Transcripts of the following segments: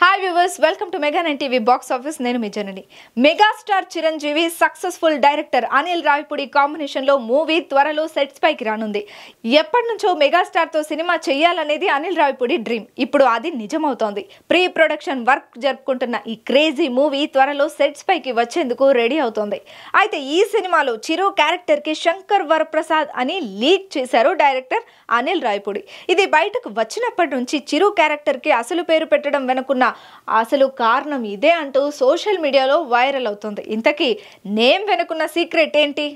Hi viewers, welcome to Mega 9 TV Box Office. నేను మీ Janani. Megastar Chiranjeevi successful director Anil Ravipudi combination లో movie త్వరలో sets పైకి రానుంది. ఎప్పటినుంచో మెగాస్టార్ తో సినిమా చేయాలనేది అనిల్ రావిపూడి డ్రీమ్. ఇప్పుడు అది నిజమవుతోంది. ప్రీ ప్రొడక్షన్ వర్క్ జరుపుకుంటున్న ఈ క్రేజీ మూవీ త్వరలో సెట్స్ పైకి వచ్చేందుకు రెడీ అవుతోంది. అయితే ఈ సినిమాలో చిరు క్యారెక్టర్ కి శంకర్ వరప్రసాద్ అని లీక్ చేశారు డైరెక్టర్ అనిల్ రావిపూడి. ఇది బయటకు వచ్చినప్పటి నుంచి చిరు క్యారెక్టర్ కి అసలు పేరు పెట్టడం వెనుకున్న అసలు కారణం ఇదే అంటూ సోషల్ మీడియాలో వైరల్ అవుతుంది. ఇంతకీ నేమ్ వెనుకున్న సీక్రెట్ ఏంటి?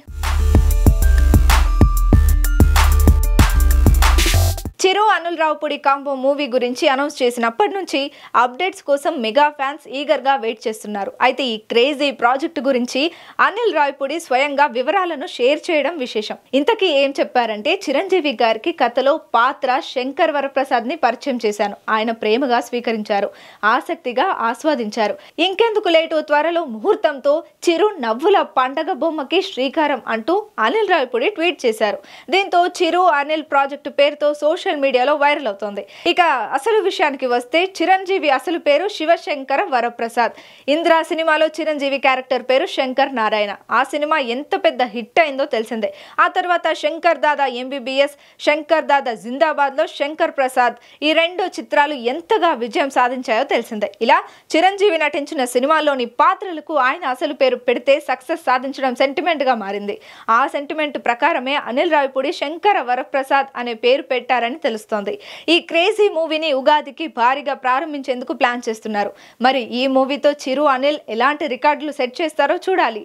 చిరు అనిల్ రావిపూడి కాంబో మూవీ గురించి అనౌన్స్ చేసినప్పటి నుంచి అప్డేట్స్ కోసం మెగా ఫ్యాన్స్ ఈగర్ గా వెయిట్ చేస్తున్నారు. అయితే ఈ క్రేజీ ప్రాజెక్ట్ గురించి అనిల్ రావిపూడి స్వయంగా వివరాలను షేర్ చేయడం విశేషం. ఇంతకీ ఏం చెప్పారంటే, చిరంజీవి గారికి కథలో పాత్ర శంకర్ వరప్రసాద్ ని పరిచయం చేశాను. ఆయన ప్రేమగా స్వీకరించారు, ఆసక్తిగా ఆస్వాదించారు. ఇంకెందుకు లేటు, త్వరలో ముహూర్తంతో చిరు నవ్వుల పండగ బొమ్మకి శ్రీకారం అంటూ అనిల్ రావిపూడి ట్వీట్ చేశారు. దీంతో చిరు అనిల్ ప్రాజెక్టు పేరుతో సోషల్ మీడియాలో వైరల్ అవుతోంది. ఇక అసలు విషయానికి వస్తే, చిరంజీవి అసలు పేరు శివశంకర వరప్రసాద్. ఇంద్రా సినిమాలో చిరంజీవి క్యారెక్టర్ పేరు శంకర్ నారాయణ. ఆ సినిమా ఎంత పెద్ద హిట్ అయిందో తెలిసిందే. ఆ తర్వాత శంకర్ దాదా ఎంబీబీఎస్, శంకర్ దాదా జిందాబాద్ లో శంకర్ ప్రసాద్, ఈ రెండు చిత్రాలు ఎంతగా విజయం సాధించాయో తెలిసిందే. ఇలా చిరంజీవి నటించిన సినిమాల్లోని పాత్రలకు ఆయన అసలు పేరు పెడితే సక్సెస్ సాధించడం సెంటిమెంట్ గా మారింది. ఆ సెంటిమెంట్ ప్రకారమే అనిల్ రావిపూడి శంకర వరప్రసాద్ అనే పేరు పెట్టారని తెలుస్తోంది. ఈ క్రేజీ మూవీని ఉగాదికి భారీగా ప్రారంభించేందుకు ప్లాన్ చేస్తున్నారు. మరి ఈ మూవీతో చిరు అనిల్ ఎలాంటి రికార్డులు సెట్ చేస్తారో చూడాలి.